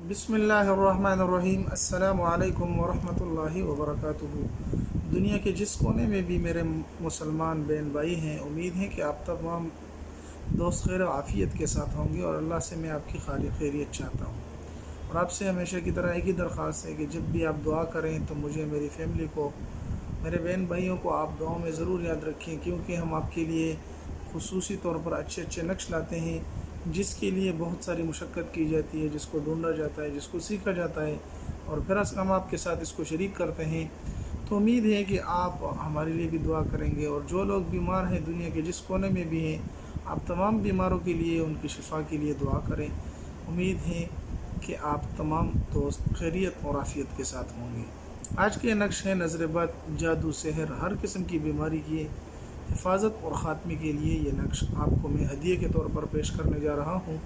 बिस्मिल्लाहिर्रहमानिर्रहीम। अस्सलामु अलैकुम वरहमतुल्लाहि वबरकातुहू। दुनिया के जिस कोने में भी मेरे मुसलमान बहन भाई हैं, उम्मीद है कि आप तमाम दोस्त खैर आफ़ियत के साथ होंगे और अल्लाह से मैं आपकी खाली खैरियत चाहता हूँ। और आपसे हमेशा की तरह एक ही दरख्वास्त है कि जब भी आप दुआ करें तो मुझे, मेरी फैमिली को, मेरे बहन भाइयों को आप दुआओं में ज़रूर याद रखें, क्योंकि हम आपके लिए खुसूसी तौर पर अच्छे अच्छे नक्श लाते हैं जिसके लिए बहुत सारी मुशक्क़त की जाती है, जिसको ढूंढा जाता है, जिसको सीखा जाता है और फिर हम आपके साथ इसको शरीक करते हैं। तो उम्मीद है कि आप हमारे लिए भी दुआ करेंगे और जो लोग बीमार हैं दुनिया के जिस कोने में भी हैं, आप तमाम बीमारों के लिए, उनकी शिफा के लिए दुआ करें। उम्मीद है कि आप तमाम दोस्त खैरियत और आफ़ियत के साथ होंगे। आज के नक्श है नज़र बद, जादू, सहर, हर किस्म की बीमारी की हिफाजत और ख़ात्मे के लिए ये नक्श आपको मैं हदिये के तौर पर पेश करने जा रहा हूँ।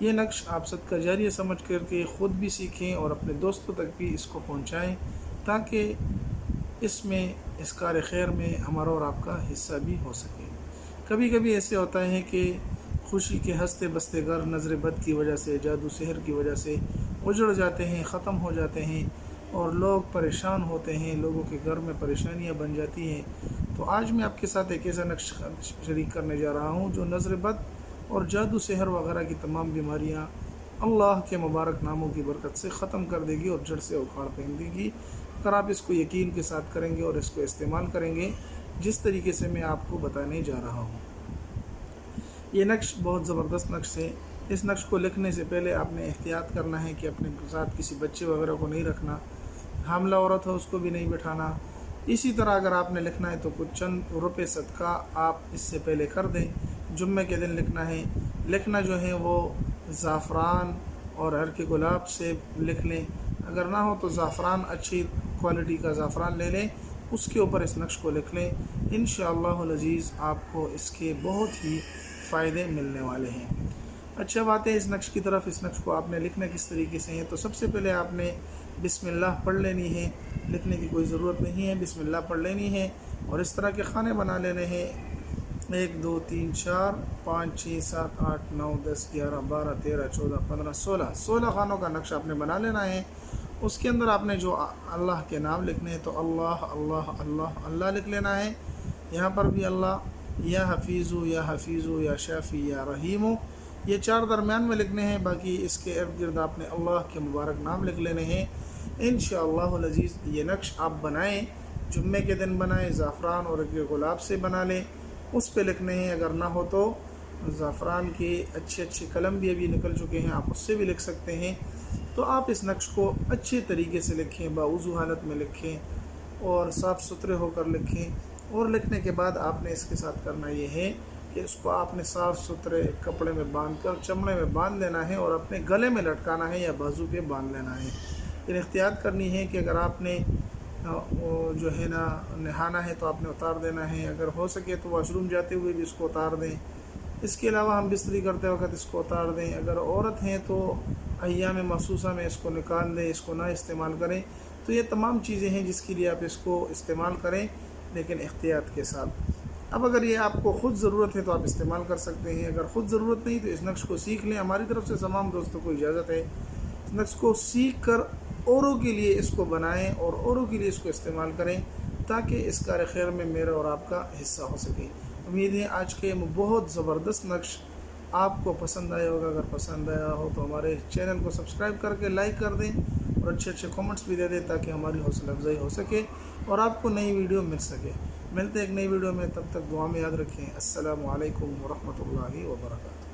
ये नक्श आप सदका जारिया समझ करके ख़ुद भी सीखें और अपने दोस्तों तक भी इसको पहुँचाएँ, ताकि इसमें इस कार खैर में हमारा और आपका हिस्सा भी हो सके। कभी कभी ऐसे होता है कि खुशी के हंसते बसते घर नज़र बद की वजह से, जादू सहर की वजह से उजड़ जाते हैं, ख़त्म हो जाते हैं और लोग परेशान होते हैं, लोगों के घर में परेशानियां बन जाती हैं। तो आज मैं आपके साथ एक ऐसा नक्श शरीक करने जा रहा हूं जो नज़र बद और जादू सहर वगैरह की तमाम बीमारियां अल्लाह के मुबारक नामों की बरकत से ख़त्म कर देगी और जड़ से उखाड़ फेंक देगी, अगर आप इसको यकीन के साथ करेंगे और इसको इस्तेमाल करेंगे जिस तरीके से मैं आपको बताने जा रहा हूँ। ये नक्श बहुत ज़बरदस्त नक्श है। इस नक्श को लिखने से पहले आपने एहतियात करना है कि अपने साथ किसी बच्चे वगैरह को नहीं रखना, हामला औरत है उसको भी नहीं बिठाना। इसी तरह अगर आपने लिखना है तो कुछ चंद रुपए सदका आप इससे पहले कर दें। जुम्मे के दिन लिखना है। लिखना जो है वो ज़ाफ़रान और हर के गुलाब से लिख लें, अगर ना हो तो ज़ाफ़रान, अच्छी क्वालिटी का ज़ाफ़रान ले लें, उसके ऊपर इस नक्श को लिख लें। इंशाअल्लाहुल अज़ीज़ आपको इसके बहुत ही फ़ायदे मिलने वाले हैं। अच्छा बात है इस नक्श की तरफ। इस नक्श को आपने लिखना किस तरीके से है, तो सबसे पहले आपने बिस्मिल्लाह पढ़ लेनी है। लिखने की कोई ज़रूरत नहीं है, बिस्मिल्लाह पढ़ लेनी है और इस तरह के खाने बना लेने हैं। 1 2 3 4 5 6 7 8 9 10 11 12 13 14 15 16 खानों का नक्श आपने बना लेना है। उसके अंदर आपने जो अल्लाह के नाम लिखने हैं तो अल्लाह अल्लाह अल्लाह अल्लाह लिख लेना है। यहाँ पर भी अल्लाह, या हफीज़ु, या हफीज़ु, या शाफ़ी, या रहीमु, ये 4 दरमियान में लिखने हैं। बाकी इसके इर्द गिर्द आपने अल्लाह के मुबारक नाम लिख लेने हैं। इंशाअल्लाहुल अज़ीज़ ये नक्श आप बनाएं, जुम्मे के दिन बनाएं, ज़ाफ़रान और गुलाब से बना लें, उस पे लिखने हैं। अगर ना हो तो ज़ाफ़रान के अच्छे अच्छे कलम भी अभी निकल चुके हैं, आप उससे भी लिख सकते हैं। तो आप इस नक्श को अच्छे तरीके से लिखें, बावुज़ू हालत में लिखें और साफ़ सुथरे होकर लिखें। और लिखने के बाद आपने इसके साथ करना ये है कि इसको आपने साफ़ सुथरे कपड़े में बांध कर चमड़े में बांध लेना है और अपने गले में लटकाना है या बाजू पे बांध लेना है। फिर एहतियात करनी है कि अगर आपने जो है ना नहाना है तो आपने उतार देना है, अगर हो सके तो वॉशरूम जाते हुए भी इसको उतार दें। इसके अलावा हम बिस्तरी करते वक्त इसको उतार दें। अगर औरत हैं तो अय्याम महसूसा में इसको निकाल दें, इसको ना इस्तेमाल करें। तो ये तमाम चीज़ें हैं जिसके लिए आप इसको इस्तेमाल करें, लेकिन एहतियात के साथ। अब अगर ये आपको ख़ुद ज़रूरत है तो आप इस्तेमाल कर सकते हैं, अगर ख़ुद ज़रूरत नहीं तो इस नक्श को सीख लें। हमारी तरफ से तमाम दोस्तों को इजाज़त है। इस नक्श को सीख कर औरों के लिए इसको बनाएं और औरों के लिए इसको इस्तेमाल करें, ताकि इस कार खैर में मेरा और आपका हिस्सा हो सके। उम्मीद है आज के बहुत ज़बरदस्त नक्श आपको पसंद आया होगा। अगर पसंद आया हो तो हमारे चैनल को सब्सक्राइब करके लाइक कर दें और अच्छे अच्छे कमेंट्स भी दे दें, ताकि हमारी हौसला अफजाई हो सके और आपको नई वीडियो मिल सके। मिलते हैं एक नई वीडियो में, तब तक दुआ में याद रखें। अस्सलामु अलैकुम वरहमतुल्लाहि वबरकातुहू।